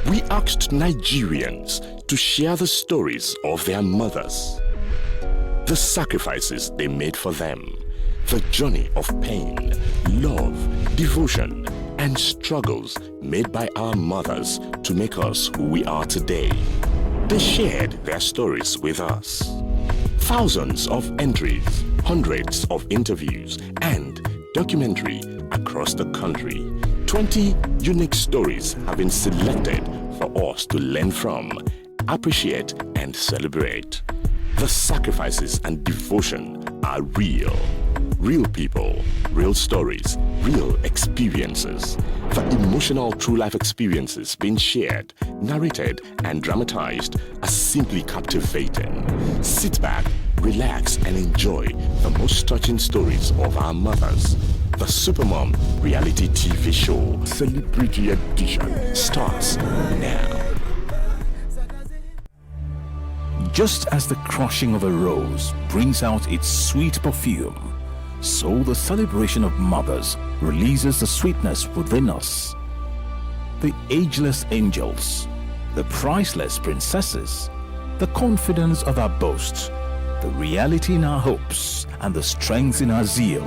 we asked Nigerians to share the stories of their mothers, the sacrifices they made for them, the journey of pain, love, devotion, and struggles made by our mothers to make us who we are today. They shared their stories with us. Thousands of entries, hundreds of interviews, and documentary across the country. 20 unique stories have been selected for us to learn from, appreciate, and celebrate. The sacrifices and devotion are real. Real people, real stories, real experiences. The emotional true life experiences being shared, narrated, and dramatized are simply captivating. Sit back, relax, and enjoy the most touching stories of our mothers. The Supermom reality TV show, Celebrity Edition, starts now. Just as the crushing of a rose brings out its sweet perfume, so the celebration of mothers releases the sweetness within us. The ageless angels, the priceless princesses, the confidence of our boast, the reality in our hopes, and the strength in our zeal.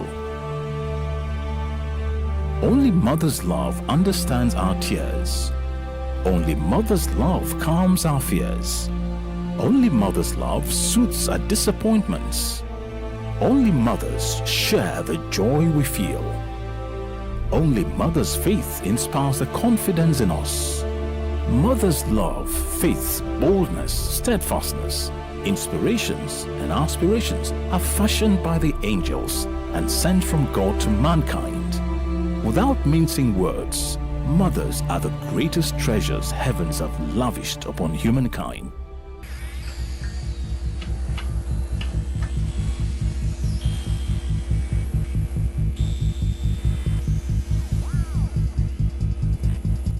Only mother's love understands our tears. Only mother's love calms our fears. Only mother's love soothes our disappointments. Only mothers share the joy we feel. Only mother's faith inspires the confidence in us. Mother's love, faith, boldness, steadfastness, inspirations, and aspirations are fashioned by the angels and sent from God to mankind. Without mincing words, mothers are the greatest treasures heavens have lavished upon humankind.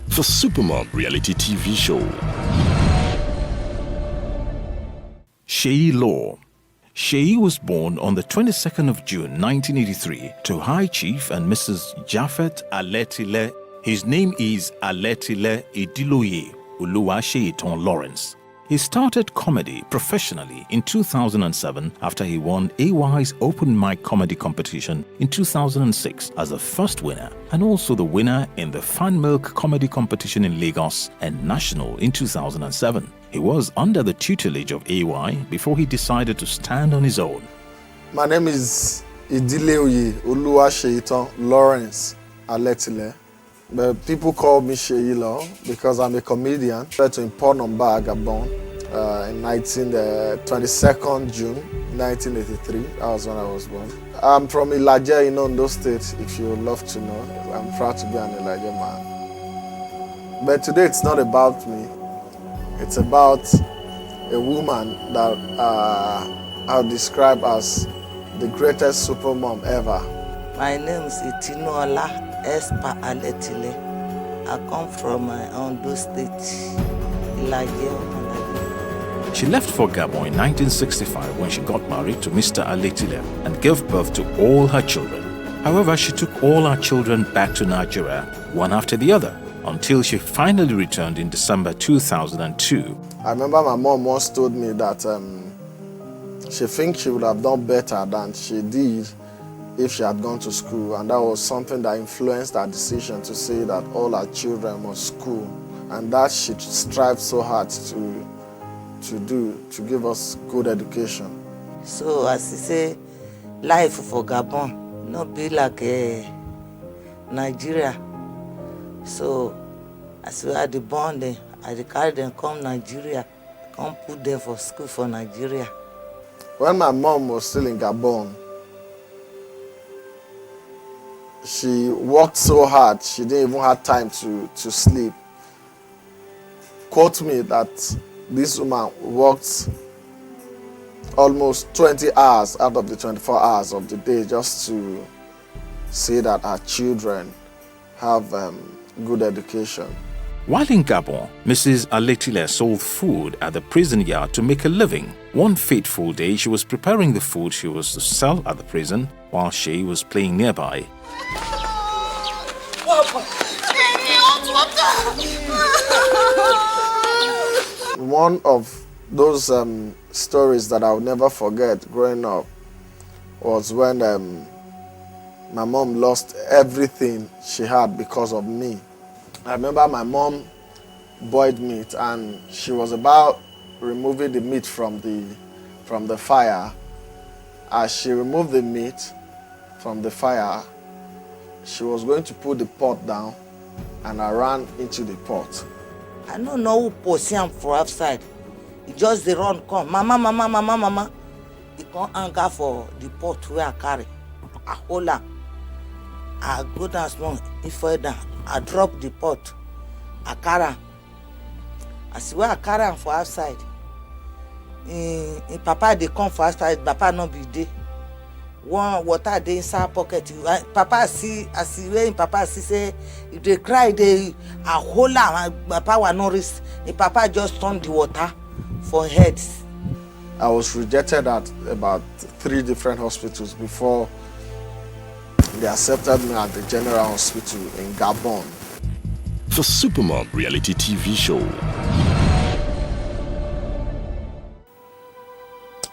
The Supermom reality TV show. Sheyi Law. Sheyi was born on the 22nd of June 1983 to High Chief and Mrs. Japhet Aletile. His name is Aletile Idiloye Oluwaseyitan Lawrence. He started comedy professionally in 2007 after he won AY's Open Mic Comedy Competition in 2006 as the first winner and also the winner in the Fan Milk Comedy Competition in Lagos and National in 2007. He was under the tutelage of AY before he decided to stand on his own. My name is Idiloye Oluwaseyitan Lawrence Aletile. But people call me Sheyi Law because I'm a comedian. I started in Port Number, Gabon in 22nd June 1983. That was when I was born. I'm from Ilaje in Ondo State, if you would love to know. I'm proud to be an Ilaje man. But today it's not about me. It's about a woman that I'll describe as the greatest supermom ever. My name is Itinola Espa Aletile. I come from Ondo State, Ilaje. She left for Gabon in 1965 when she got married to Mr. Aletile and gave birth to all her children. However, she took all her children back to Nigeria, one after the other, until she finally returned in December 2002. I remember my mom once told me that she thinks she would have done better than she did if she had gone to school, and that was something that influenced her decision to say that all her children must school, and that she strived so hard to give us good education. So as you say, life for Gabon not be like Nigeria. So as we had the bonding, I carry them come Nigeria, come put them for school for Nigeria. When my mom was still in Gabon, she worked so hard, she didn't even have time to sleep. Quote me that this woman worked almost 20 hours out of the 24 hours of the day just to see that her children have good education. While in Gabon, Mrs. Aletile sold food at the prison yard to make a living. One fateful day, she was preparing the food she was to sell at the prison while she was playing nearby. What happened? One of those stories that I'll never forget growing up was when my mom lost everything she had because of me. I remember my mom boiled meat and she was about removing the meat from the fire. As she removed the meat from the fire, she was going to put the pot down and I ran into the pot. I don't know who pussy am for outside. He just dey run come. Mama. He come anger for the pot where I carry. I hold am. I go down small, he fall down. I drop the pot. I carry am. As where I carry am for outside, in papa dey come for outside, papa no be dey. One water dey inside pocket. Papa see, as he wey papa see say, if they cry, I hold am. Papa was not risk. Papa just turn the water for heads. I was rejected at about 3 different hospitals before they accepted me at the General Hospital in Gabon. The Supermom reality TV show.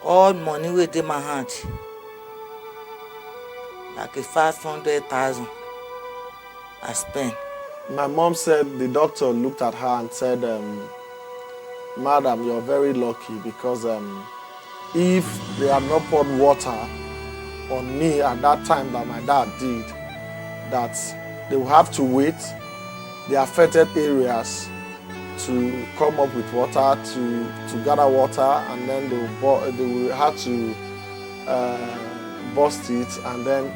All money within my hand, like a 500,000 I spent. My mom said the doctor looked at her and said, Madam, you're very lucky because if they had not poured water on me at that time that my dad did, that they will have to wait the affected areas to come up with water, to gather water, and then they will have to burst it and then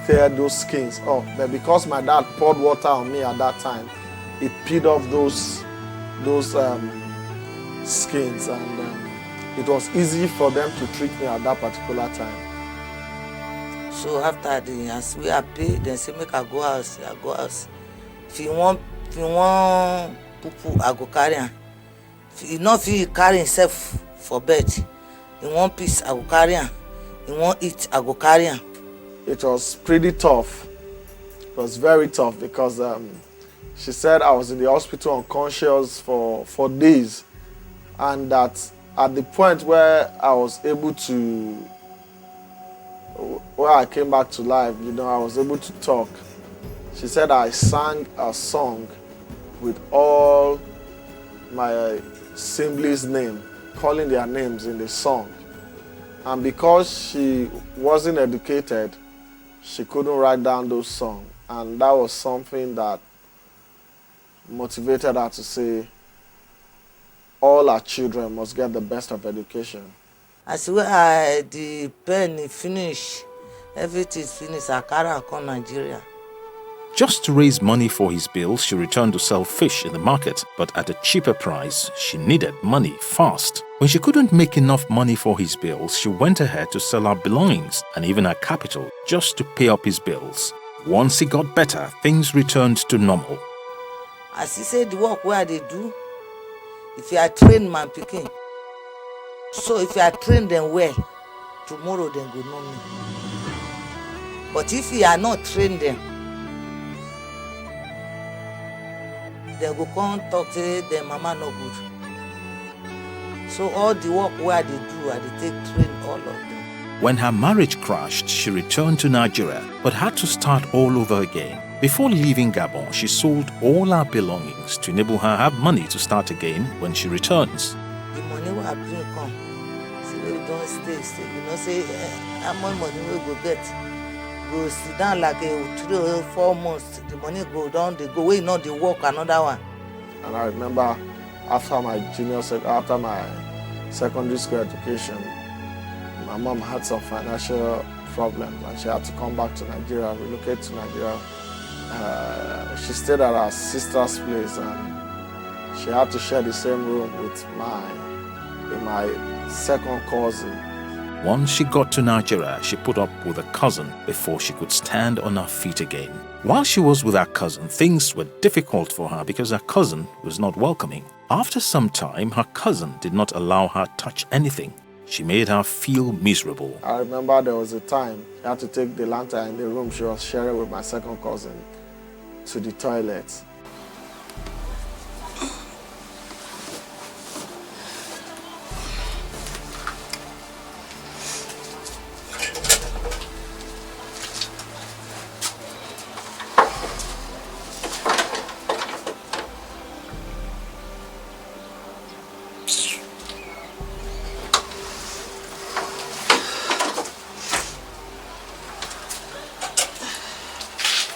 tear those skins off. But because my dad poured water on me at that time, it peeled off those skins, and it was easy for them to treat me at that particular time. So after as we are paid, they say make I go house. If you want poo, I go carry am. If you not feel carry himself for bed, in one piece I go carry am. In one eat I go carry am. It was pretty tough. It was very tough because she said I was in the hospital unconscious for days, and that at the point where I was able to, where I came back to life, I was able to talk. She said I sang a song with all my siblings' names, calling their names in the song. And because she wasn't educated, she couldn't write down those songs. And that was something that motivated her to say, all our children must get the best of education. As where the pen finish, everything is finished, I carry am come Nigeria. Just to raise money for his bills, she returned to sell fish in the market, but at a cheaper price. She needed money fast. When she couldn't make enough money for his bills, she went ahead to sell her belongings and even her capital just to pay up his bills. Once he got better, things returned to normal. As he said, the work where they do, if you are trained man picking, so if you are trained them well, tomorrow they go know me. But if you are not trained them, they go come talk to their mama no good. So all the work where they do, I they take train all of them. When her marriage crashed, she returned to Nigeria, but had to start all over again. Before leaving Gabon, she sold all her belongings to enable her have money to start again when she returns. The money will bring come. See, we don't stay. Say, how much money we go get? Go sit down like 3 or 4 months. The money go down, they go away, not the work, another one. And I remember after my secondary school education, my mom had some financial problems and she had to come back to Nigeria, relocate to Nigeria. She stayed at her sister's place and she had to share the same room with my second cousin. Once she got to Nigeria, she put up with a cousin before she could stand on her feet again. While she was with her cousin, things were difficult for her because her cousin was not welcoming. After some time, her cousin did not allow her touch anything. She made her feel miserable. I remember there was a time I had to take the lantern in the room she was sharing with my second cousin to the toilet.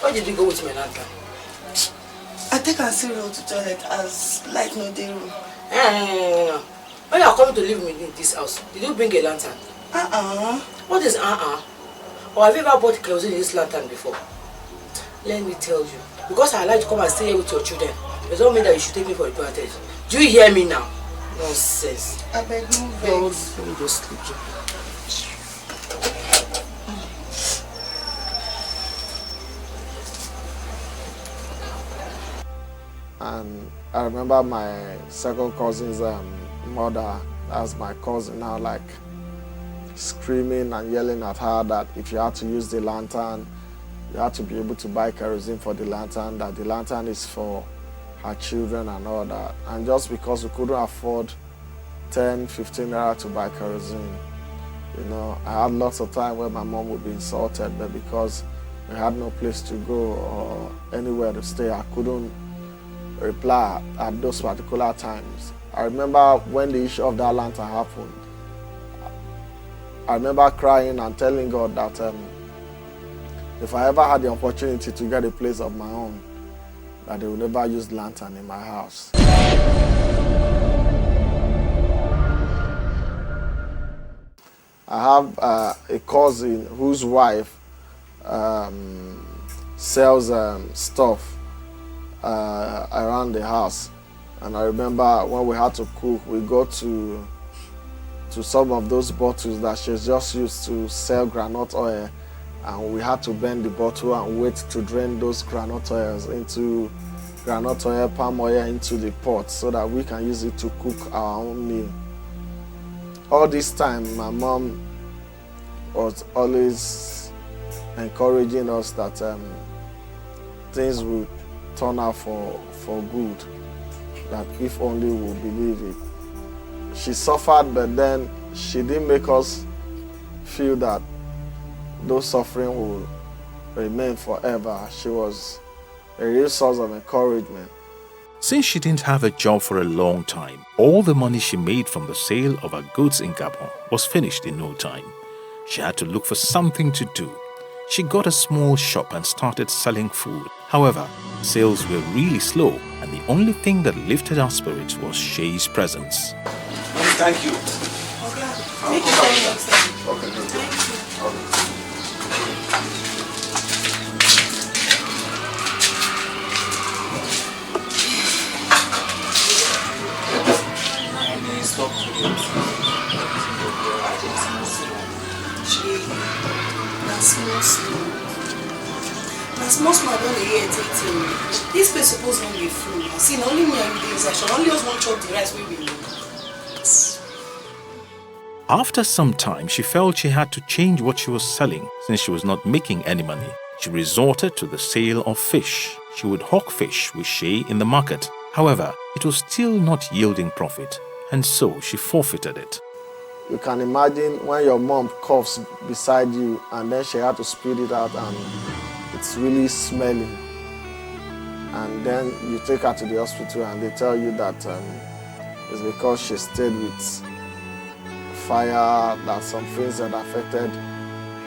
Why did you go with my lantern? I take a cereal to toilet as light no dey room. No. When you are coming to live with me in this house, did you bring a lantern? What is Or have you ever bought kerosene in this lantern before? Let me tell you. Because I like to come and stay here with your children, it doesn't mean that you should take me for advantage. Do you hear me now? Nonsense. I beg no vex. Let me just sleep. And I remember my second cousin's mother, that's my cousin now, like screaming and yelling at her that if you had to use the lantern, you had to be able to buy kerosene for the lantern, that the lantern is for her children and all that. And just because we couldn't afford 10, 15 naira to buy kerosene, you know, I had lots of time where my mom would be insulted, but because we had no place to go or anywhere to stay, I couldn't reply at those particular times. I remember when the issue of that lantern happened, I remember crying and telling God that if I ever had the opportunity to get a place of my own, that they would never use lantern in my house. I have a cousin whose wife sells stuff around the house, and I remember when we had to cook, we go to some of those bottles that she's just used to sell groundnut oil, and we had to bend the bottle and wait to drain those groundnut oils into groundnut oil, palm oil into the pot so that we can use it to cook our own meal. All this time, my mom was always encouraging us that things would turn out for good, that if only we believe it. She suffered, but then she didn't make us feel that those suffering will remain forever. She was a real source of encouragement. Since she didn't have a job for a long time, all the money she made from the sale of her goods in Gabon was finished in no time. She had to look for something to do. She got a small shop and started selling food. However, sales were really slow, and the only thing that lifted our spirits was Shay's presence. Thank you. Okay. Make it come next time. Okay, no problem. Small don't dey hear it. This place suppose not be full. See, na only me and you dey inside. She only just want chop the rice wey we make. After some time, she felt she had to change what she was selling since she was not making any money. She resorted to the sale of fish. She would hawk fish with Shay in the market. However, it was still not yielding profit, and so she forfeited it. You can imagine when your mom coughs beside you and then she had to spit it out and it's really smelling. And then you take her to the hospital and they tell you that it's because she stayed with fire, that some things had affected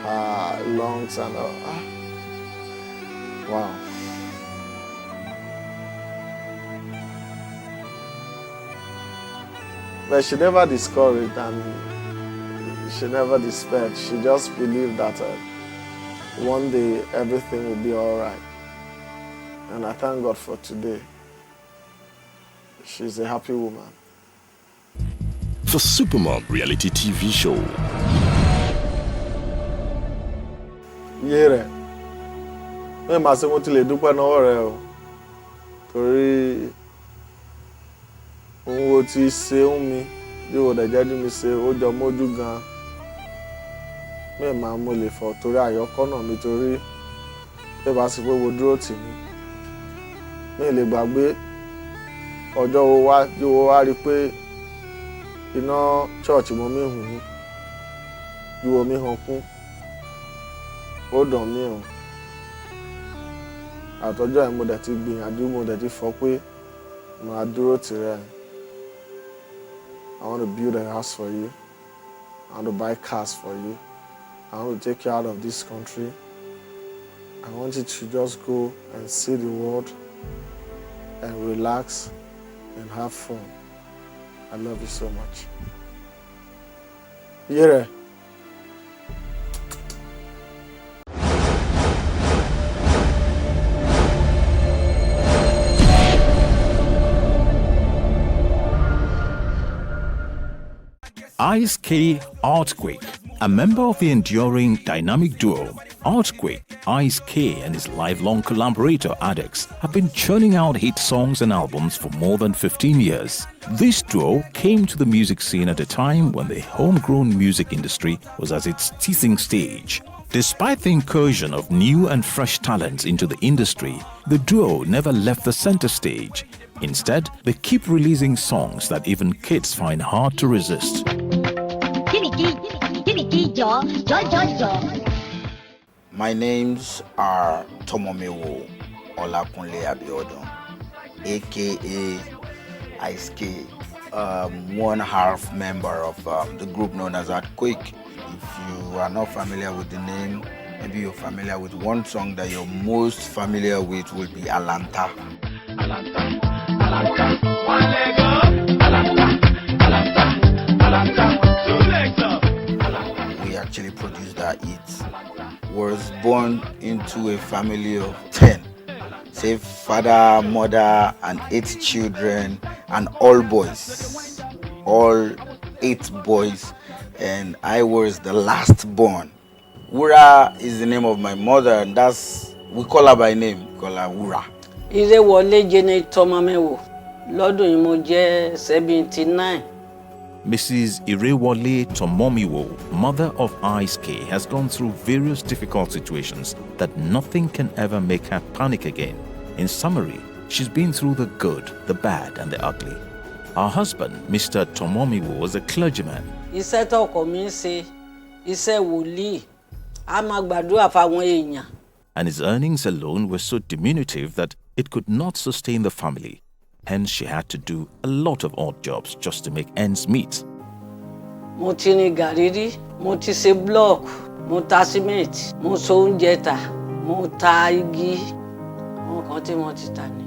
her lungs and all. Wow. But she never discouraged and she never despaired. She just believed that one day everything will be all right. And I thank God for today. She's a happy woman. The Supermom reality TV show. Yeah. Me ma se mo ti le dúpẹ́ lọ́wọ́ rẹ o. Torí ohun wo ti ṣe ń mi bí wo dẹ̀ jẹ́ dí mi ṣe ó jọ mójú gan. Me ma mo lè fọ̀ torí àyọkọ́ náà mi torí pé bá sì pé wo dúró tì mí. Mi lè gbàgbé ọjọ́ wo wá rí pé iná church mo mi hùn ju omi hàn kún. Ó dùn mí o. Àtọ́jọ́ ẹ̀ mo dẹ̀ ti gbìyànjú mo dẹ̀ ti fọ̀ pé màá dúró tì rẹ. I want to build a house for you. I want to buy cars for you. I want to take you out of this country. I want you to just go and see the world and relax and have fun. I love you so much. Yeah. Ice K Earthquake, a member of the enduring dynamic duo Earthquake, Ice K and his lifelong collaborator Adex have been churning out hit songs and albums for more than 15 years. This duo came to the music scene at a time when the homegrown music industry was at its teething stage. Despite the incursion of new and fresh talents into the industry, the duo never left the center stage. Instead, they keep releasing songs that even kids find hard to resist. My names are Tomomewo Olakunle Abiodun, aka Ice K, 1/2 member of the group known as Earthquake. If you are not familiar with the name, maybe you're familiar with one song that you're most familiar with will be Alanta. Alanta, Alanta, one leg up, Alanta, Alanta, Alanta, 2 legs up. Alanta. We actually produced that hit. Was born into a family of 10. Say father, mother, and 8 children, and all boys. All 8 boys, and I was the last born. Wura is the name of my mother, and we call her by name, we call her Wura. Irewole Jene Tomomewo, lọ́dún yìí mo jẹ́ 79. Mrs. Irewole Tomomewo, mother of Ice K, has gone through various difficult situations that nothing can ever make her panic again. In summary, she's been through the good, the bad, and the ugly. Her husband, Mr. Tomomewo, was a clergyman. Iṣẹ́ tó ọkọ mi ń ṣe, iṣẹ́ wòlíì, a máa gbàdúrà fáwọn èèyàn. And his earnings alone were so diminutive that it could not sustain the family. Hence, she had to do a lot of odd jobs just to make ends meet. Mo ti ní gàrírí, mo ti ṣe block, mo ta cement, mo so oúnjẹ tà, mo ta igi, àwọn kan tí mo ti tà ni.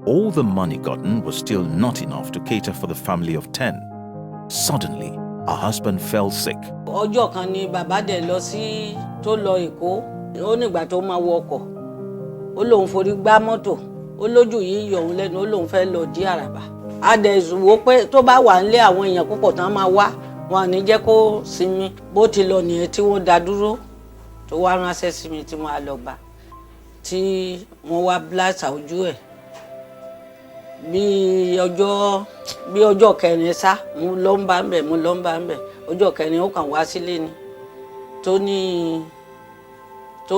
All the money gotten was still not enough to cater for the family of 10. Suddenly, her husband fell sick. Ọjọ́ kan ni bàbá dẹ̀ lọ sí tó lọ Èkó, ó nígbà tó máa wọ ọkọ̀, ó lóun forí gbá mọ́tò. Olójú yìí yọ òun lẹ́nu ó lóun fẹ́ lọ jí àràbà. Adẹ̀sùwò pé tó bá wà nílé àwọn èèyàn púpọ̀ tán máa wá wọn ní jẹ́ kó sinmi bó ti lọ nìyẹn tí wọ́n dá dúró tó wá ránṣẹ́ sí mi tí wọ́n á lọ bá tí wọ́n wá blast ojú ẹ̀ bí ọjọ́ kẹrin sá mo lọ ń bá ń bẹ̀ ọjọ́ kẹrin ó kàn wá sílé ni tó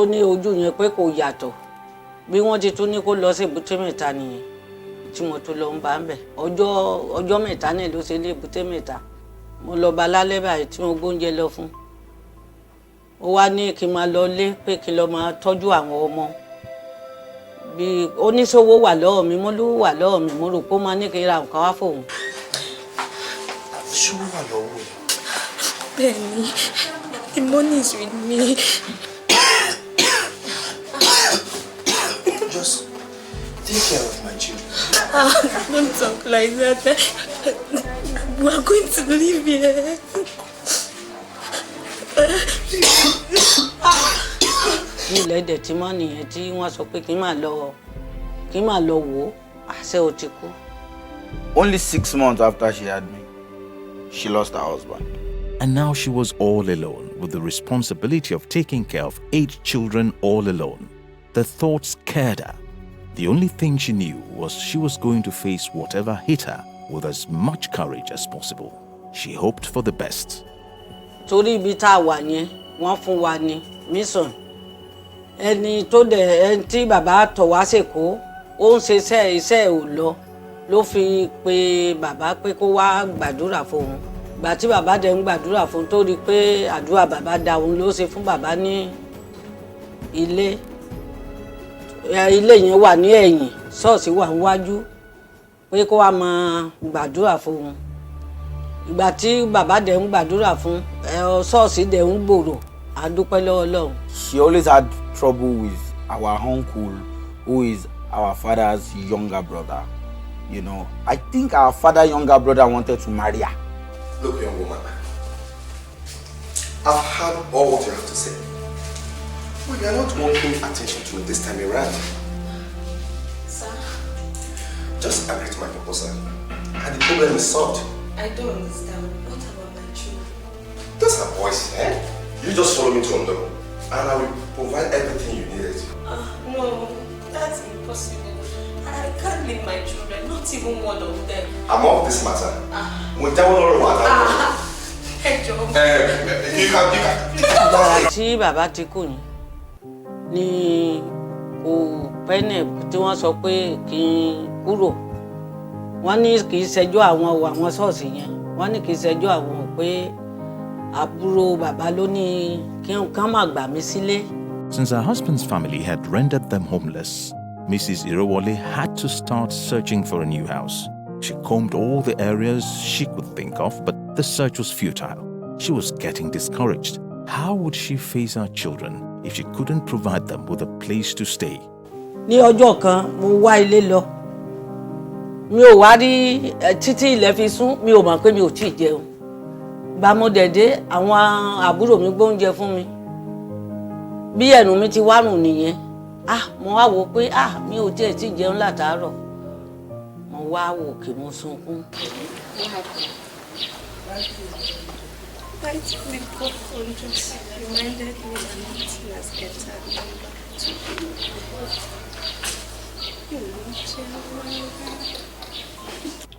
ní ojú yẹn pé kò yàtọ̀. Bí wọ́n ti tún ní kó lọ sí èbúté mẹ́ta nìyẹn tí mo tún lọ ń bá ń bẹ̀ ọjọ́ mẹ́ta náà ló ṣe lé èbúté mẹ́ta mo lọ bá lálẹ́ báyìí tí mo gbóúnjẹ lọ fún ó wá ní kí n máa lọ lé pé kí n lọ máa tọ́jú àwọn ọmọ bí oníṣòwò wà lọ́wọ́ mi mo lówó wà lọ́wọ́ mi mo rò pé ó máa ní kí n ra nǹkan wá fóun. Ṣówó wà lọ́wọ́ ẹ̀. Bẹ́ẹ̀ni, the money is with me. Just take care of my children. Don't talk like that. We are going to live here. Ní ilẹ̀ dẹ̀ tí mọ́ nìyẹn tí wọ́n sọ pé kí n máa lọ wò ó àṣẹ ò ti kú. Only 6 months after she had me, she lost her husband. And now she was all alone with the responsibility of taking care of 8 children all alone. The thought scared her. The only thing she knew was she was going to face whatever hit her with as much courage as possible. She hoped for the best. Torí ibi tá a wà yẹn, wọ́n fún wa ní mission. Ẹni tí bàbá tọ̀ wá s'Èkó, ó ń ṣe iṣẹ́ ò lọ. Ló fi pe bàbá pé kó wá gbàdúrà fún. Ìgbà tí bàbá dẹ̀ ń gbàdúrà fún tó rí pé àdúrà bàbá dá òun ló ṣe fún bàbá ní ilé. Ilé yẹn wà ní ẹ̀yìn, ṣọ́ọ̀ṣì wà níwájú pé kó wá máa gbàdúrà fún un. Ìgbà tí bàbá dẹ̀ ń gbàdúrà fún ṣọ́ọ̀ṣì dẹ̀ ń gbòòrò, a dúpẹ́ lọ́wọ́ Ọlọ́run. She always had trouble with our uncle, who is our father's younger brother. You know, I think our father's younger brother wanted to marry her. Look, young woman, I've heard all what you have to say. But you are not paying attention to it this time around. Sir? Just agree to my proposal, and the problem is solved. I don't understand. What about my children? Those are boys, eh? You just follow me to Ondo, and I will provide everything you needed. No, that's impossible. I can't leave my children, not even one of them. I'm off this matter. You can. Ìgbà tí bàbá ti kú ni kò pẹ́nẹ̀ tí wọ́n sọ pé kí n kúrò. Wọ́n ní kì í ṣẹjọ́ àwọn ṣọ́ọ̀ṣì yẹn. Wọ́n ní kì í ṣẹjọ́ àwọn pé àbúrò bàbá ló ní kí n má gbà mí sílé. Since her husband's family had rendered them homeless, Mrs. Irowole had to start searching for a new house. She combed all the areas she could think of, but the search was futile. She was getting discouraged. How would she face her children if she couldn't provide them with a place to stay? Ní ọjọ́ kan mo wá ilé lọ. Mi ò wá rí títí ilẹ̀ fi sún, mi ò mọ̀ pé mi ò tíì jẹun. Bá mo dẹ̀dé àwọn àbúrò mi gbóúnjẹ fún mi. Bí ẹnu mi ti wá rùn nìyẹn. Mo wá wò pé mi ò tiẹ̀ tí jẹun látàárọ̀. Mo wá wò kí mo sunkún. Why did we go on just reminded me that nothing has entered my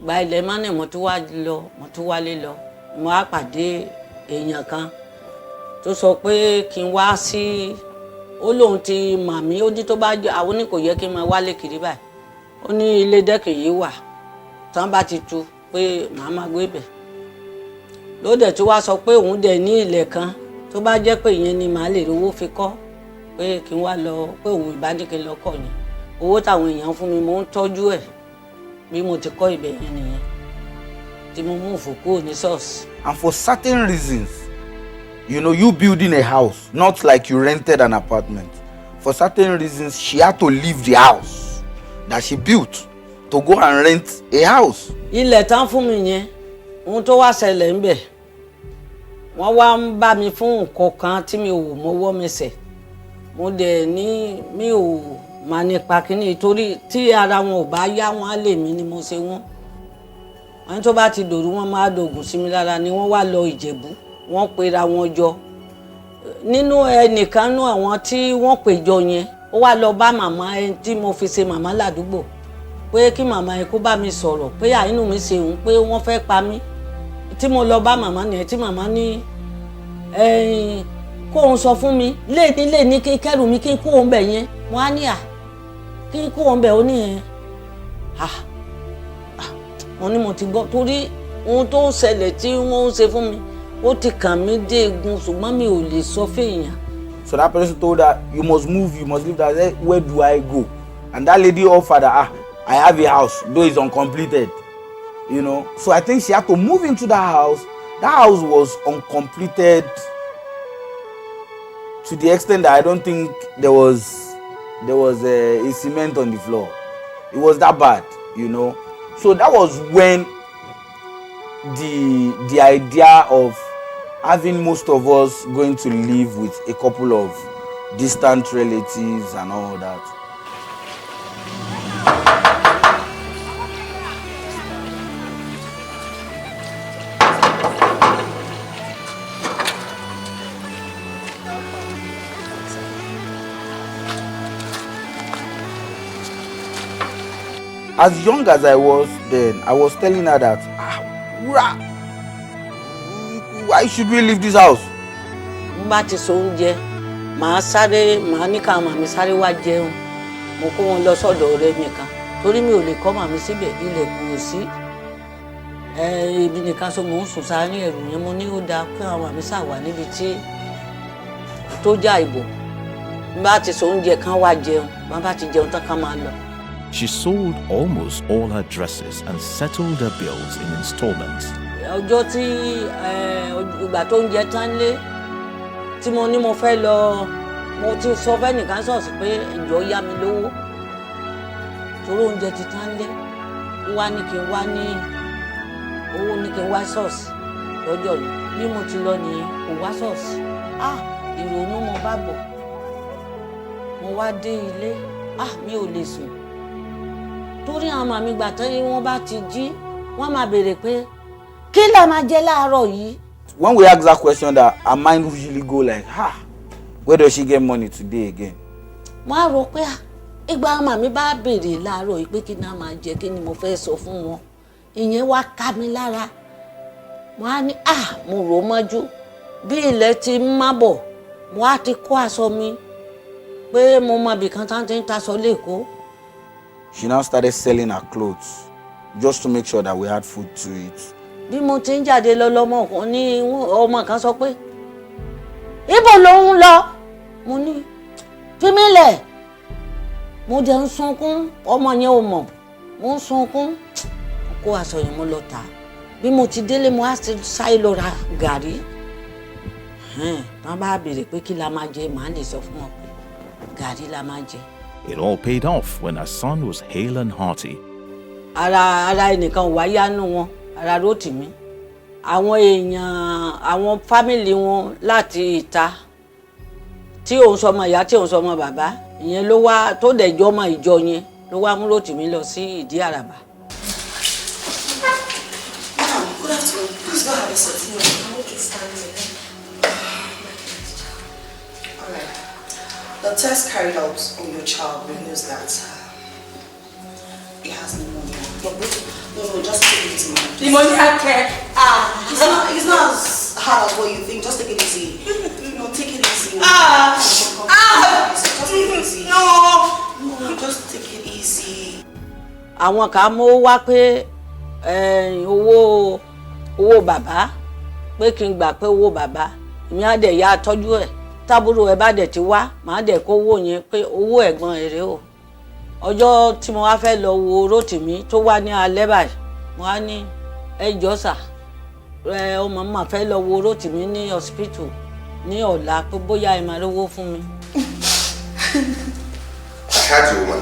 Gba ilẹ̀ mọ́nì mo tún wálé lọ. Mo wá pàdé èèyàn kan tó sọ pé kí n wá sí ó lóun ti mà mí ó ní tó bá jẹ́ àwọn ní kò yẹ kí n máa wálé kiri báyìí. Ó ní ilé dẹ́kì yìí wà tán bá ti tu pé màá máa gbé bẹ̀. Ló dẹ̀ tí wá sọ pé òun dẹ̀ ní ilẹ̀ kan tó bá jẹ́ pé ìyẹn ni màá lè rówó fi kọ́ pé kí n wá lọ pé òun ìbádìkẹ́ lọ kọ́ yẹn. Owó táwọn èèyàn fún mi mo ń tọ́jú ẹ̀ bí mo ti kọ́ ibẹ̀ yẹn nìyẹn tí mo mú òfòkú ní ṣọ́ọ̀ṣì. And for certain reasons, you know, you building a house, not like you rented an apartment. For certain reasons, she had to leave the house that she built to go and rent a house. Ilẹ̀ tán fún mi yẹn, ohun tó wá ṣẹlẹ̀ ń bẹ̀. Wọ́n wá ń bá mi fún nǹkan kan tí mi ò mọwọ́ mẹsẹ̀. Mo dẹ̀ ní mi ò máa nípa kíní torí tí ara wọn ò bá yá wọn á lè mí ni mo ṣe wọ́n. Àwọn tó bá ti dòru wọn máa dògùn sí mi lára ni wọ́n wá lọ Ìjẹ̀bú. Wọ́n pera wọn jọ. Nínú ẹnìkan nú àwọn tí wọ́n pè jọ yẹn, ó wá lọ bá màmá ẹni tí mo fi ṣe màmá ládùúgbò pé kí màmá yẹn kó bá mi sọ̀rọ̀ pé àínú mi ṣe òun pé wọ́n fẹ́ pa mí. Tí mo lọ bá màmá nìyẹn tí màmá ní kó òun sọ fún mi lé ní kí kẹ́rù mi kí n kó òun bẹ̀ yẹn. Mo á ní kí n kó òun bẹ̀ ó ní yẹn. Mo ní mo ti gbọ́ torí ohun tó ń ṣẹlẹ̀ tí wọ́n ń ṣe fún mi ó ti kàn mí dé egun ṣùgbọ́n mi ò lè sọ fèèyàn. So that person told her, you must move, you must leave that. Said, where do I go? And that lady offered her, I have a house, though it's uncompleted. You know, so I think she had to move into that house. That house was uncompleted to the extent that I don't think there was a cement on the floor. It was that bad, you know. So that was when the idea of having most of us going to live with a couple of distant relatives and all that. As young as I was then, I was telling her that, why should we leave this house? Bá ti so oúnjẹ, màá ní ká màmí sáré wá jẹun. Mo kó wọn lọ sọ́dọ̀ ọ̀rẹ́ mi kan. Torí mi ò lè kọ́ màmí síbẹ̀, ilẹ̀ kò sí. Ibi nìkan so mò ń sùn sáré ẹ̀rù yẹn mo ní ó dáa pé àwọn màmí sá wà níbi tí tó já ìbò. Bá ti so oúnjẹ kan wá jẹun, bá ti jẹun tán ká máa lọ. She sold almost all her dresses and settled her bills in installments. Ọjọ́ tí ìgbà tó ń jẹ tán lé tí mo ní mo fẹ́ lọ mo ti sọ fẹ́nìkan ṣọ́ọ̀ṣì pé ìjọ yá mi lówó torí oúnjẹ ti tán lé wá ní kí n wá ní owó ní kí n wá ṣọ́ọ̀ṣì lọ́jọ́ yìí bí mo ti lọ nìyẹn kò wá ṣọ́ọ̀ṣì ìrònú mo bá bọ̀ mo wá dé ilé mi ò lè sùn torí àwọn màmí gbà tán yìí wọ́n bá ti jí wọ́n máa béèrè pé kí la máa jẹ láàárọ̀ yìí. When we ask that question, that our mind usually go like, where does she get money today again? Mo á rò pé ìgbà màmí bá béèrè láàárọ̀ yìí pé kí ni a máa jẹ kí ni mo fẹ́ sọ fún wọn ìyẹn wá ká mi lára mo á ní mo rò mọ́jú bí ilẹ̀ ti ń má bọ̀ mo á ti kó aṣọ mi pé mo mọ ibìkan tá ti ń taṣọ lẹ́kọ̀ọ́. She now started selling her clothes just to make sure that we had food to eat. Bí mo ti ń jáde lọ lọ́mọ kan ní ọmọ kan sọ pé ibo ló ń lọ mo ní fi mí lẹ̀ mo jẹ́ ń sunkún ọmọ yẹn ò mọ̀ mo ń sunkún kó aṣọ yẹn mo lọ tà bí mo ti délé mo á ṣáì lọ ra gàrí tán bá béèrè pé kí la máa jẹ màá lè sọ fún wọn pé gàrí la máa jẹ. It all paid off when her son was hale and hearty. ara ẹnìkan wá yánú wọn ara Rótìmí àwọn èèyàn àwọn fámìlì wọn láti ìta tí òun sọmọ ìyá tí òun sọmọ bàbá ìyẹn ló wá tó dẹjọ́ ọmọ ìjọ yẹn ló wá mú Rótìmí lọ sí ìdí àràbà. Madam, good afternoon. Please go have a seat. No, I want to stand here. All right. The test carried out on your child reveals that he has pneumonia. No, just take it easy, man. Pneumonia care. It's not as hard as what you think. Just take it easy. No, take it easy. Just take it easy. No, just take it easy. Àwọn kan mú wá pé owó bàbá pé kí n gbà pé owó bàbá èmi á dẹ̀ ya tọ́jú ẹ̀ tábúrò ẹ̀ bá dẹ̀ ti wá màá dẹ̀ kó owó yẹn pé owó ẹ̀gbọ́n èrè o ọjọ́ tí mo wá fẹ́ lọ wo Rótìmí tó wá ní alẹ́ báyìí mo wá ní ẹjọ́ sà ọmọ mà fẹ́ lọ wo Rótìmí ní hospital ní ọ̀la pé bóyá ẹ máa rówó fún mi. I heard you, woman.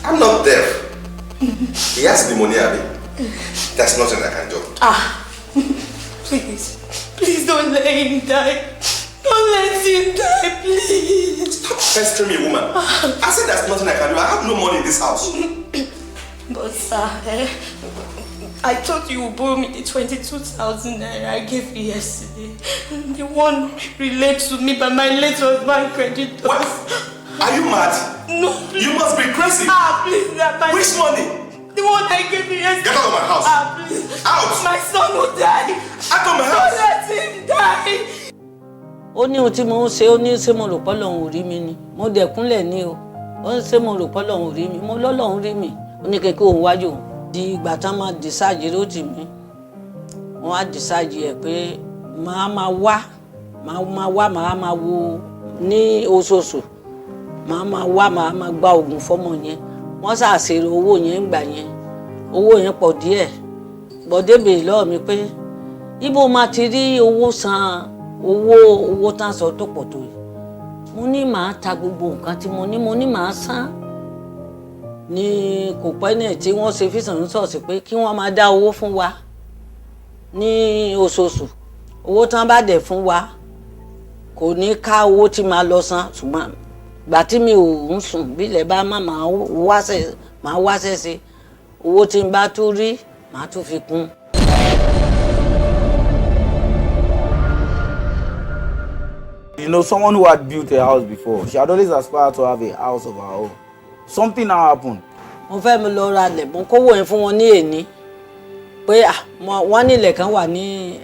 I'm not deaf. He has pneumonia, Abby. There's nothing I can do. Please don't let him die. Don't let him die, please. Stop pestering me, woman. I said there's nothing I can do. I have no money in this house. But sir, I thought you would borrow me the 22,000 naira I gave you yesterday. The one relayed to me by my late husband creditors. What? Are you mad? No, please. You must be crazy. Please, my Which money? The one I gave you yesterday. Get out of my house. Please. Out. My son will die. Out of my house. Don't let him die. Ó ní ohun tí mo ń ṣe ó ní ṣé mo rò pé Ọlọ́run ò rí mi ni mo dẹ̀kúnlẹ̀ ní o ó ń ṣé mo rò pé Ọlọ́run ò rí mi mo lọ́lọ́run rí mi ó ní kékeré òun wájú di ìgbà tán máa dìsáàjì Rótìmí wọ́n á dìsáàjì ẹ̀ pé màá máa wo ní oṣooṣù màá máa gba oògùn fọ́mọ yẹn wọ́n ṣàṣèrè owó yẹn gbà yẹn owó yẹn pọ̀ díẹ̀ Bọ̀dé béèrè lọ́wọ́ mi pé ibo máa ti rí owó san owó tán sọ tó pọ̀ tó yìí mo ní màá ta gbogbo nǹkan tí mo ní màá san ní kò pẹ́ náà tí wọ́n ṣe fíṣàn ṣọ́ọ̀ṣì pé kí wọ́n máa dá owó fún wa ní oṣooṣù owó tán bá dẹ̀ fún wa kò ní ká owó tí máa lọ san ṣùgbọ́n gbà tí mi ò ń sùn bílẹ̀ bá máa wáṣẹ́ sí owó tí n bá tún rí màá tún fi kún. You know, someone who had built a house before, she had always aspired to have a house of her own. Something now happened. Mo fẹ́ mi lọ ra lẹ̀ mo kówó yẹn fún wọn ní èní pé wọ́n ní ilẹ̀ kan wà ní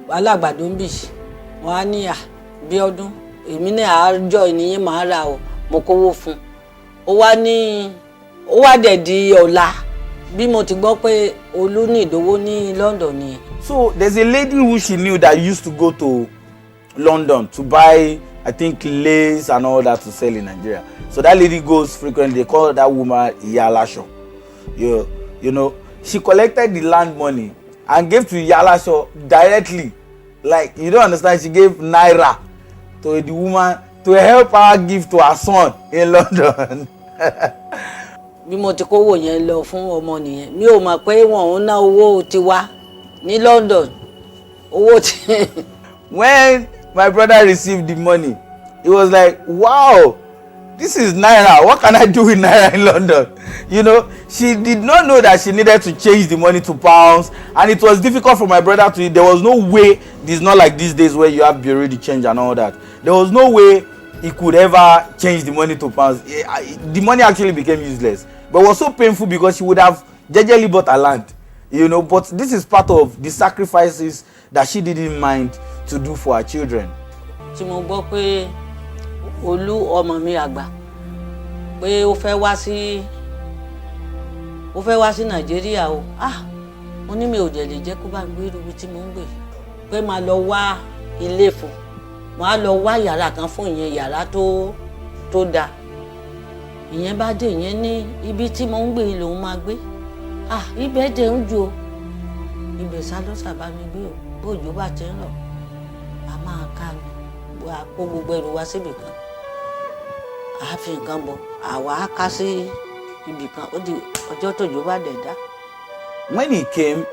alágbàdo ń bì wọ́n á ní bí ọdún èmi ní àárọ̀ ènìyàn máa ra o mo kówó fún ó wá dẹ̀ di ọ̀la bí mo ti gbọ́ pé Olú ní ìdówó ní London nìyẹn. So there's a lady who she knew that used to go to London to buy, I think, lace and all that to sell in Nigeria. So that lady goes frequently. They call that woman Iyalasho. You know, she collected the land money and gave to Iyalasho directly. Like, you don't understand, she gave naira to the woman to help her give to her son in London. Bí mo ti kówó yẹn lọ fún ọmọ nìyẹn mi ò mọ̀ pé wọn ò ná owó tiwa ní London owó tí. When my brother received the money, he was like, wow, this is naira. What can I do with naira in London? You know, she did not know that she needed to change the money to pounds, and it was difficult for my brother to. There was no way. It's not like these days where you have bureau de change and all that. There was no way he could ever change the money to pounds. The money actually became useless, but it was so painful because she would have jejely bought a land, you know. But this is part of the sacrifices that she didn't mind to do for her children. Tí mo gbọ́ pé Olú ọmọ mi àgbà pé ó fẹ́ wá sí Nàìjíríà o mo ní mi ò jẹ̀ lè jẹ́ kó bá gbé ibi tí mo ń gbé pé máa lọ wá ilé fún máa lọ wá yàrá kan fún ìyẹn yàrá tó dáa ìyẹn bá dé ìyẹn ní ibi tí mo ń gbé lòun máa gbé ibẹ̀ dẹ̀ ń ju o ibẹ̀ sá ló sábà mi gbé o bójú bá ti ń rọ̀ a máa ká mi kó gbogbo ẹrù wá síbì kan a fi nǹkan bọ̀ àwa á ká sí ibì kan ó di ọjọ́ tójò bá dẹ̀ dá. When he came,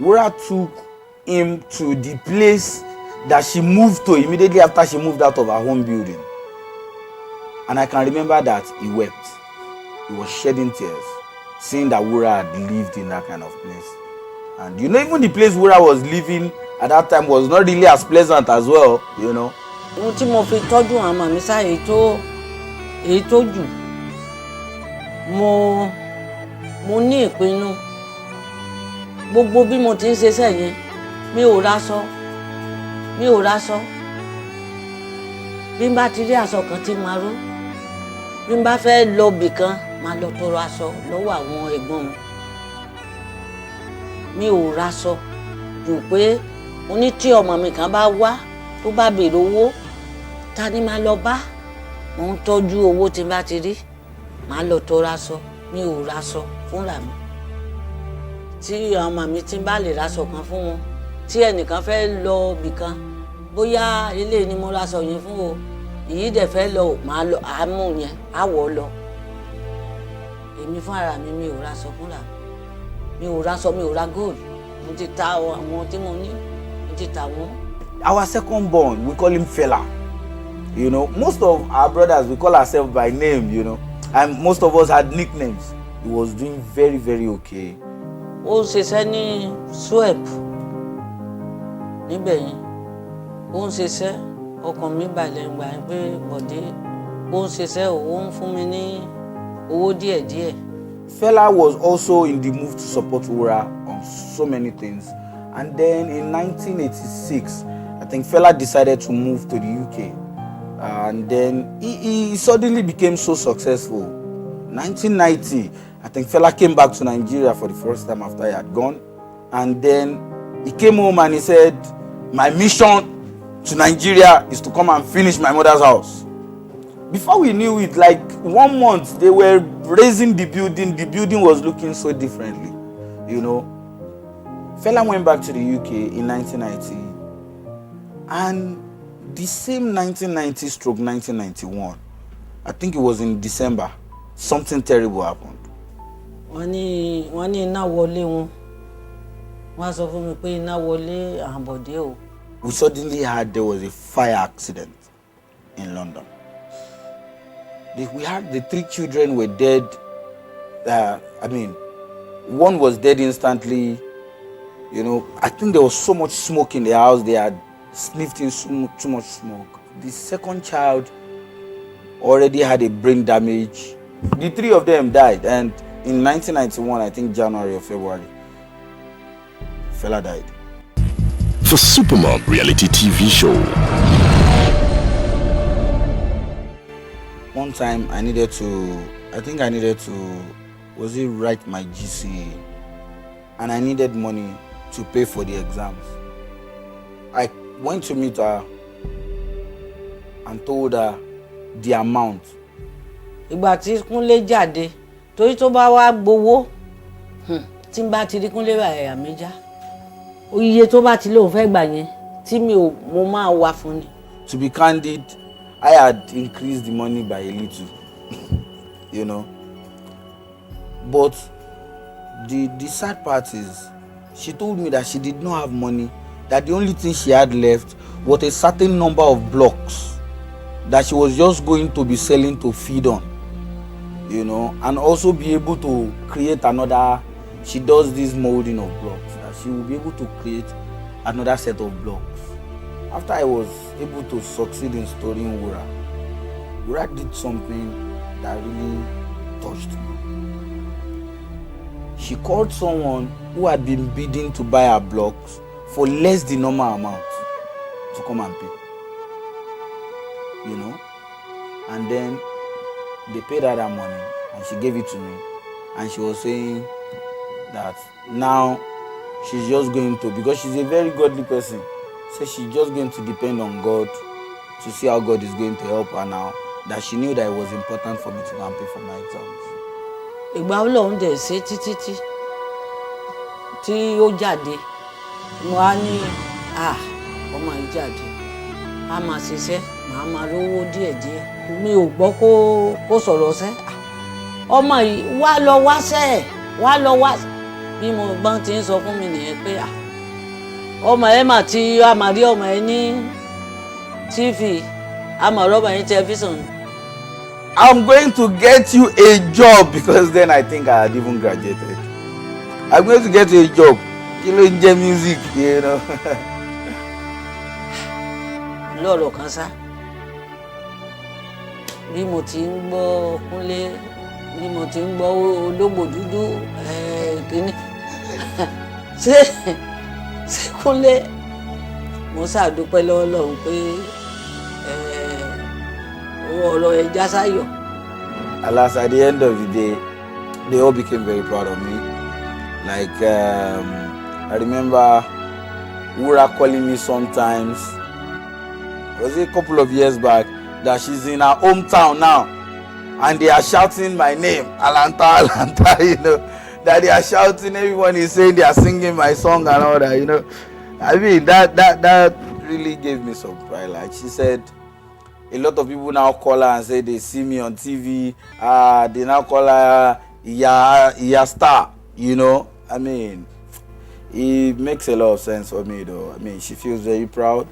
Wura took him to the place that she moved to immediately after she moved out of her home building. And I can remember that he wept. He was shedding tears, seeing that Wura had lived in that kind of place. And you know, even the place Wura was living at that time was not really as pleasant as well, you know. Ohun tí mo fi tọ́jú àwọn ọmọ mi sáyé èyí tó jù mo ní ìpinnu gbogbo bí mo ti ń ṣe sẹ́yìn mi ò ráṣọ bí n bá ti rí aṣọ kan tí máa ró bí n bá fẹ́ lọ bì kan máa lọ tọrọ aṣọ lọ́wọ́ àwọn ẹ̀gbọ́n mi ò ráṣọ jù pé mo ní tí ọmọ mi kan bá wá tó bá béèrè owó ta ni máa lọ bá mo ń tọ́jú owó tí n bá ti rí máa lọ tọrọ aṣọ mi ò ráṣọ fúnra mi tí àwọn ọmọ mi ti bá lè ráṣọ kan fún wọn tí ẹnìkan fẹ́ lọ bì kan bóyá ilé ni mo ráṣọ yẹn fún o èyí dẹ̀ fẹ́ lọ máa lọ àmú yẹn àwọ̀ lọ èmi fún ara mi ò ráṣọ fúnra mi ò ráṣọ mi ò ra gold mo ti ta àwọn tí mo ní mo ti ta wọn. Our second born, we call him Fela. You know, most of our brothers, we call ourselves by name, you know, and most of us had nicknames. He was doing very, very okay. Ó ṣiṣẹ́ ní swep níbẹ̀ yẹn ó ń ṣiṣẹ́ ọkàn mi balẹ̀ gbà pé bọ̀dé ó ń ṣiṣẹ́ ó ń fún mi ní owó díẹ̀díẹ̀. Fela was also in the move to support Wura on so many things, and then in 1986 I think Fela decided to move to the UK, and then he suddenly became so successful. 1990 I think Fela came back to Nigeria for the first time after he had gone, and then he came home and he said, my mission to Nigeria is to come and finish my mother's house. Before we knew it, like 1 month, they were raising the building was looking so differently, you know. Fela went back to the UK in 1990, and the same 1990/1991, I think it was in December, something terrible happened. Wọ́n ní iná wọlé wọn. Wọ́n sọ fún mi pé iná wọlé àbọ̀dé o. We suddenly heard there was a fire accident in London. We heard the 3 children were dead. One was dead instantly. You know, I think there was so much smoke in the house. They had sniffed in too much smoke. The second child already had a brain damage. The 3 of them died, and in 1991, I think January or February, Fela died. The Supermom reality TV show. One time I needed to write my GCE, and I needed money to pay for the exams. I went to meet her and told her the amount. Ìgbà tí Kúnlé jáde torí tó bá wá gbowó tí n bá ti rí Kúnlé báyà mi já iye tó bá ti lóun fẹ́ gbà yẹn tí mo máa wá fún ni. To be candid, I had increased the money by a little, you know. But the sad part is, she told me that she did not have money, that the only thing she had left was a certain number of blocks that she was just going to be selling to feed on, you know, and also be able to create another. She does this molding of blocks, that she will be able to create another set of blocks. After I was able to succeed in storing Wura did something that really touched me. She called someone who had been bidding to buy her blocks for less than normal amount to come and pay. You know? And then they paid her that money and she gave it to me. And she was saying that now she's just going to, because she's a very godly person, so she's just going to depend on God to see how God is going to help her now, that she knew that it was important for me to go and pay for my exams. Ìgbà Ọlọ́run dẹ̀ ṣe títí tí ó jáde, mo á ní ọmọ yìí jáde, a máa ṣiṣẹ́, màá máa rówó díẹ̀díẹ̀. Mi ò gbọ́ kó sọ̀rọ̀ ṣẹ́. Ọmọ yìí wá lọ wá bí mo gbọ́n ti ń sọ fún mi nìyẹn pé ọmọ ẹ mà tí a máa rí ọmọ ẹ ní TV, a máa rọ́bà ní tẹlifíṣàn. I'm going to get you a job, because then I think I had even graduated. I'm going to get you a job. Kí ló ń jẹ́ music, you know. Lọ́rọ̀ kan sá, bí mo ti ń gbọ́ Kúnlé, bí mo ti ń gbọ́ Ológbò Dúdú, kíní. Ṣé Kúnlé, mo ṣàdúpẹ́ lọ́wọ́ Ọlọ́run pé ọ̀rọ̀ ẹ̀ já sáyọ̀. Alas, at the end of the day, they all became very proud of me. Like, I remember Wura calling me sometimes. Was it a couple of years back that she's in her hometown now, and they are shouting my name, Alanta, you know, that they are shouting. Everyone is saying they are singing my song and all that, you know. I mean, that really gave me some pride. Like she said, a lot of people now call her and say they see me on TV. They now call her Iya Star, you know. I mean, it makes a lot of sense for me, though. I mean, she feels very proud.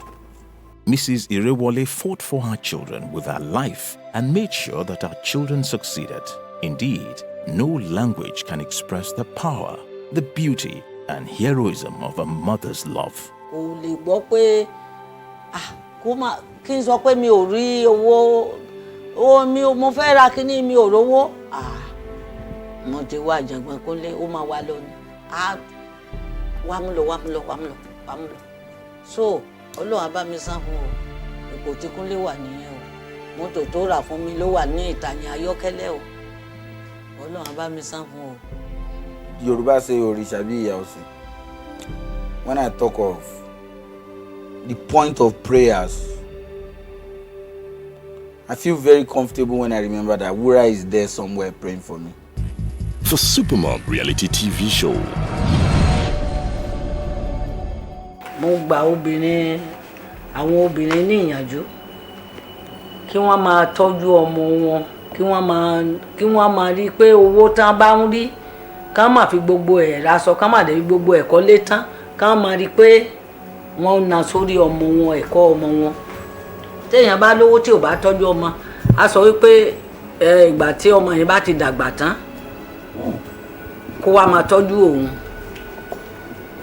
Mrs. Irewole fought for her children with her life and made sure that her children succeeded. Indeed, no language can express the power, the beauty, and heroism of a mother's love. Kò lè gbọ́ pé kí n sọ pé mi ò rí owó mo fẹ́ ra kíní mi ò rówó. Mo ti wá Àjàngbọ̀n Kúnlé, ó máa wá lọ ni. Wá mú lọ. So Ọlọ́run á bá mi san fún o. Ipò tí Kúnlé wà nìyẹn o. Mọ́tò tó rà fún mi ló wà ní ìtàyìn ayọ́kẹ́lẹ́ o. Ọlọ́run á bá mi san fún o. Yorùbá say òrìṣà bí ìyá ọ̀sìn. When I talk of the point of prayers, I feel very comfortable when I remember that Wura is there somewhere praying for me. The Supermom reality TV show. Mo gba àwọn obìnrin ní ìyànjú kí wọ́n máa tọ́jú ọmọ wọn, kí wọ́n máa rí pé owó tán bá ń rí ká má fi gbogbo ẹ̀ raṣọ, ká má dé gbogbo ẹ̀kọ́ lé tán, ká má rí pé wọ́n na sórí ọmọ wọn, ẹ̀kọ́ ọmọ wọn. Téèyàn bá lówó tí ò bá tọ́jú ọmọ, a sọ wípé ìgbà tí ọmọ yẹn bá ti dàgbà tán kó wá máa tọ́jú òun.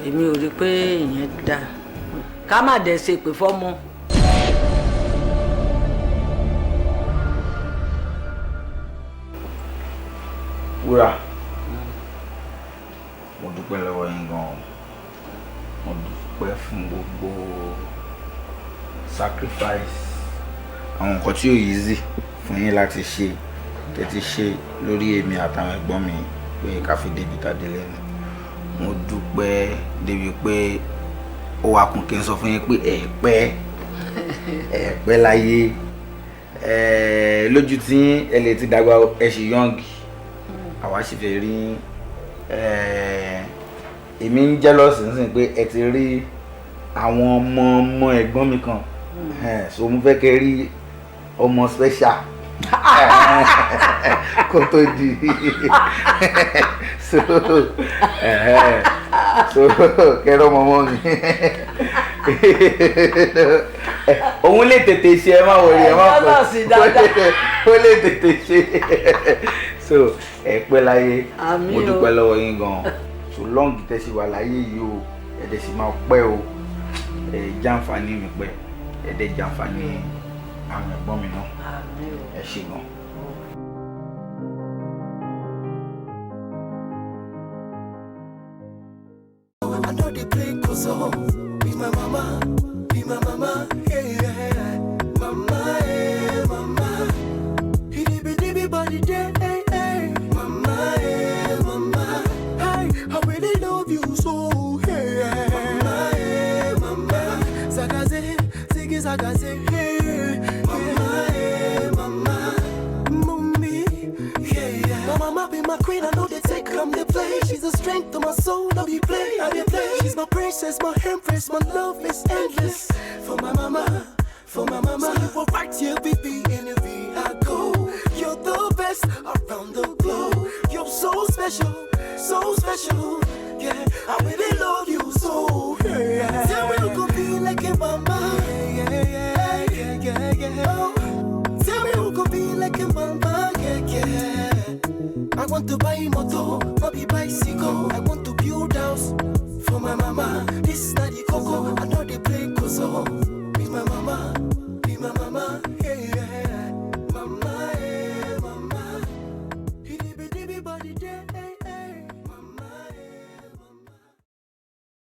Èmi ò rí pé ìyẹn dáa. Ká má dẹ̀ ṣe pé fọ́mọ. Wura, mo dúpẹ́ lọ́wọ́ yín gan-an. Mo dúpẹ́ fún gbogbo sacrifice, àwọn nǹkan tí ò easy fún yín láti ṣe, tẹ́tí ṣe lórí èmi àtàwọn ẹ̀gbọ́n mi pé ká fi débi tá dé lẹ́nu. Mo dúpẹ́ débi pé ó wá kún kí n sọ fún yín pé ẹ̀pẹ́ láyé, lójú tí ẹ lè ti dàgbà, ẹ ṣì young, àwa sì fẹ́ rí, èmi ń jealous nísìnyí pé ẹ ti rí àwọn ọmọ ẹ̀gbọ́n mi kan, so mo fẹ́ kẹ́ rí ọmọ special. Kó tó di. So kẹ́rọ mọ́mọ́ mi. Òun lè tètè ṣe ẹ má wọrí ẹ má pọ̀. Ó lè tètè ṣe. So ẹ pẹ́ láyé. Mo dúpẹ́ lọ́wọ́ yín gan. So long tẹ̀sí wà láyé yìí o. Ẹ̀dẹ̀ sì máa pẹ́ o. Jàǹfààní mi pẹ́. Ẹ̀dẹ̀ jàǹfààní àwọn ẹ̀gbọ́n mi náà. Ẹ ṣé gan. I know they play cause be my mama, yeah, mama, eh, mama. Hiddy body day, hey, mama, eh, mama. Hey, I really love you so, hey, mama, eh, mama. Zagaze, ziggy zagaze, hey, mama, eh, mama. Mummy, yeah. My mama be my queen, I know they take come they play. She's the strength of my soul, I be play. She's my princess, my empress, my love is endless. For my mama, so you were right here with me anywhere I go. You're the best around the globe. You're so special, yeah. I really love you so, yeah. Tell me you could be like a mama, yeah. Oh, tell me you could be like a mama, yeah. I want to buy a motor, maybe bicycle. I want to build house for my mama. This